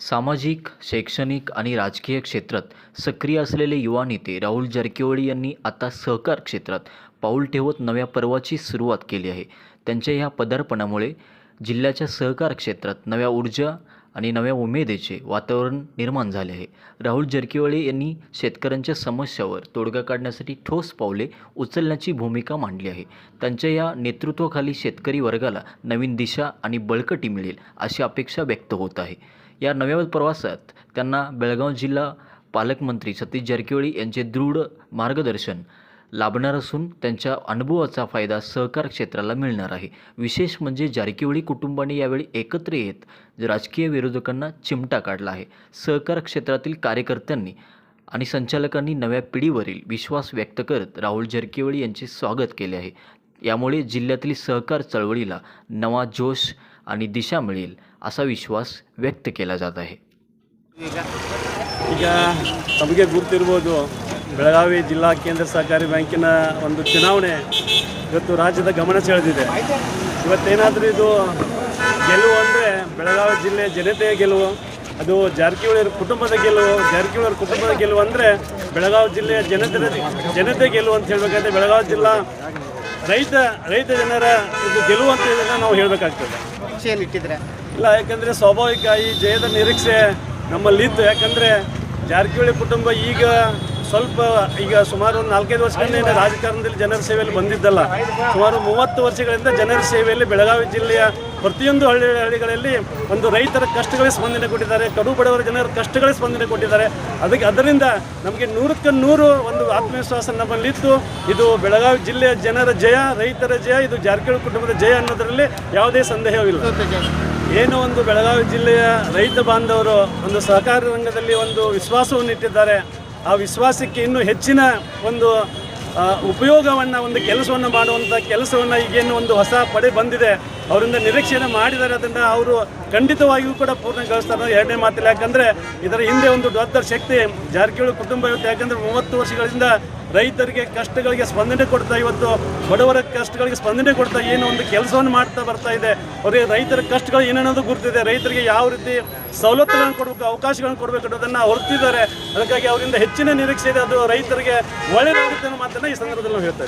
सामाजिक, शैक्षणिक आणि राजकीय क्षेत्रात सक्रिय असलेले युवा नेते राहुल जारकिहोळी यांनी आता सहकार क्षेत्रात पाऊल ठेवत नव्या पर्वाची सुरुवात केली आहे. त्यांच्या या पदार्पणामुळे जिल्ह्याच्या सहकार क्षेत्रात नव्या ऊर्जा आणि नव्या उमेदीचे वातावरण निर्माण झाले आहे. राहुल जारकिहोळी यांनी शेतकऱ्यांच्या समस्यावर तोडगा काढण्यासाठी ठोस पावले उचलण्याची भूमिका मांडली आहे. त्यांच्या या नेतृत्वाखाली शेतकरी वर्गाला नवीन दिशा आणि बळकटी मिळेल अशी अपेक्षा व्यक्त होत आहे. या नव्या प्रवासात त्यांना बेळगाव जिल्हा पालकमंत्री सतीश जारकिहोळी यांचे दृढ मार्गदर्शन लाभणार असून त्यांच्या अनुभवाचा फायदा सहकार क्षेत्राला मिळणार आहे. विशेष म्हणजे जारकिहोळी कुटुंबाने यावेळी एकत्र येत राजकीय विरोधकांना चिमटा काढला आहे. सहकार क्षेत्रातील कार्यकर्त्यांनी आणि संचालकांनी नव्या पिढीवरील विश्वास व्यक्त करत राहुल जारकिहोळी यांचे स्वागत केले आहे. यामुळे जिल्ह्यातील सहकार चळवळीला नवा जोश आणि दिशा मिळेल असा विश्वास व्यक्त केला जात आहे. ಈಗ ತಮಗೆ ಗುರುತಿರ್ಬೋದು, ಬೆಳಗಾವಿ ಜಿಲ್ಲಾ ಕೇಂದ್ರ ಸಹಕಾರಿ ಬ್ಯಾಂಕಿನ ಒಂದು ಚುನಾವಣೆ ಇವತ್ತು ರಾಜ್ಯದ ಗಮನ ಸೆಳೆದಿದೆ. ಇವತ್ತೇನಾದರೂ ಇದು ಗೆಲುವು ಅಂದರೆ ಬೆಳಗಾವಿ ಜಿಲ್ಲೆ ಜನತೆಯ ಗೆಲುವು, ಅದು ಜಾರಕಿಹೊಳಿ ಕುಟುಂಬದ ಗೆಲುವು. ಜಾರಕಿಹೊಳಿ ಕುಟುಂಬದ ಗೆಲುವು ಅಂದರೆ ಬೆಳಗಾವಿ ಜಿಲ್ಲೆಯ ಜನತೆ ಗೆಲುವು ಅಂತ ಹೇಳಬೇಕಾದ್ರೆ ಬೆಳಗಾವಿ ಜಿಲ್ಲಾ ರೈತ ಜನರ ಇದು ಗೆಲುವು ಅಂತ ಇದನ್ನು ನಾವು ಹೇಳಬೇಕಾಗ್ತದೆ. ಇಲ್ಲ, ಯಾಕಂದರೆ ಸ್ವಾಭಾವಿಕ ಈ ಜಯದ ನಿರೀಕ್ಷೆ ನಮ್ಮಲ್ಲಿತ್ತು. ಯಾಕಂದರೆ ಜಾರಕಿಹೊಳಿ ಕುಟುಂಬ ಈಗ ಸುಮಾರು ಒಂದು 4-5 ವರ್ಷಗಳಿಂದ ರಾಜಕಾರಣದಲ್ಲಿ ಜನರ ಸೇವೆಯಲ್ಲಿ ಬಂದಿದ್ದಲ್ಲ. ಸುಮಾರು 30 ವರ್ಷಗಳಿಂದ ಜನರ ಸೇವೆಯಲ್ಲಿ ಬೆಳಗಾವಿ ಜಿಲ್ಲೆಯ ಪ್ರತಿಯೊಂದು ಹಳ್ಳಿಗಳಲ್ಲಿ ಒಂದು ರೈತರ ಕಷ್ಟಗಳಿಗೆ ಸ್ಪಂದನೆ ಕೊಟ್ಟಿದ್ದಾರೆ, ಕಡು ಬಡವರ ಜನರ ಕಷ್ಟಗಳಿಗೆ ಸ್ಪಂದನೆ ಕೊಟ್ಟಿದ್ದಾರೆ. ಅದರಿಂದ ನಮಗೆ 100ಕ್ಕೆ 100 ಒಂದು ಆತ್ಮವಿಶ್ವಾಸ ನಮ್ಮಲ್ಲಿತ್ತು. ಇದು ಬೆಳಗಾವಿ ಜಿಲ್ಲೆಯ ಜನರ ಜಯ, ರೈತರ ಜಯ, ಇದು ಜಾರಕಿಹೊಳಿ ಕುಟುಂಬದ ಜಯ ಅನ್ನೋದರಲ್ಲಿ ಯಾವುದೇ ಸಂದೇಹವಿಲ್ಲ. ಏನು ಒಂದು ಬೆಳಗಾವಿ ಜಿಲ್ಲೆಯ ರೈತ ಬಾಂಧವರು ಒಂದು ಸಹಕಾರ ರಂಗದಲ್ಲಿ ಒಂದು ವಿಶ್ವಾಸವನ್ನು ಇಟ್ಟಿದ್ದಾರೆ. ಆ ವಿಶ್ವಾಸಕ್ಕೆ ಇನ್ನೂ ಹೆಚ್ಚಿನ ಒಂದು ಉಪಯೋಗವನ್ನು, ಒಂದು ಕೆಲಸವನ್ನು ಮಾಡುವಂಥ ಕೆಲಸವನ್ನು ಈಗೇನು ಒಂದು ಹೊಸ ಪಡೆ ಬಂದಿದೆ ಅವರಿಂದ ನಿರೀಕ್ಷೆಯನ್ನು ಮಾಡಿದ್ದಾರೆ. ಅದನ್ನು ಅವರು ಖಂಡಿತವಾಗಿಯೂ ಕೂಡ ಪೂರ್ಣಗೊಳಿಸ್ತಾರೆ, ಎರಡನೇ ಮಾತಿಲ್ಲ. ಯಾಕಂದರೆ ಇದರ ಹಿಂದೆ ಒಂದು ದೊಡ್ಡ ಶಕ್ತಿ ಜಾರಕಿಹೊಳಿ ಕುಟುಂಬ ಇವತ್ತು. ಯಾಕಂದರೆ 30 ವರ್ಷಗಳಿಂದ ರೈತರಿಗೆ ಕಷ್ಟಗಳಿಗೆ ಸ್ಪಂದನೆ ಕೊಡ್ತಾ, ಇವತ್ತು ಬಡವರ ಕಷ್ಟಗಳಿಗೆ ಸ್ಪಂದನೆ ಕೊಡ್ತಾ ಏನು ಒಂದು ಕೆಲಸವನ್ನು ಮಾಡ್ತಾ ಬರ್ತಾ ಇದೆ. ಅವರಿಗೆ ರೈತರ ಕಷ್ಟಗಳು ಏನೇನೋದು ಗುರುತಿದೆ, ರೈತರಿಗೆ ಯಾವ ರೀತಿ ಸವಲತ್ತುಗಳನ್ನು ಕೊಡಬೇಕು, ಅವಕಾಶಗಳನ್ನು ಕೊಡಬೇಕು ಅನ್ನೋದನ್ನು ಹೊರತಿದ್ದಾರೆ. ಅದಕ್ಕಾಗಿ ಅವರಿಂದ ಹೆಚ್ಚಿನ ನಿರೀಕ್ಷೆ ಇದೆ, ಅದು ರೈತರಿಗೆ ಒಳ್ಳೆಯದಾಗುತ್ತೆ ಅನ್ನೋ ಮಾತನ್ನು ಈ ಸಂದರ್ಭದಲ್ಲಿ ನಾವು ಹೇಳ್ತಾ ಇದ್ದೀವಿ.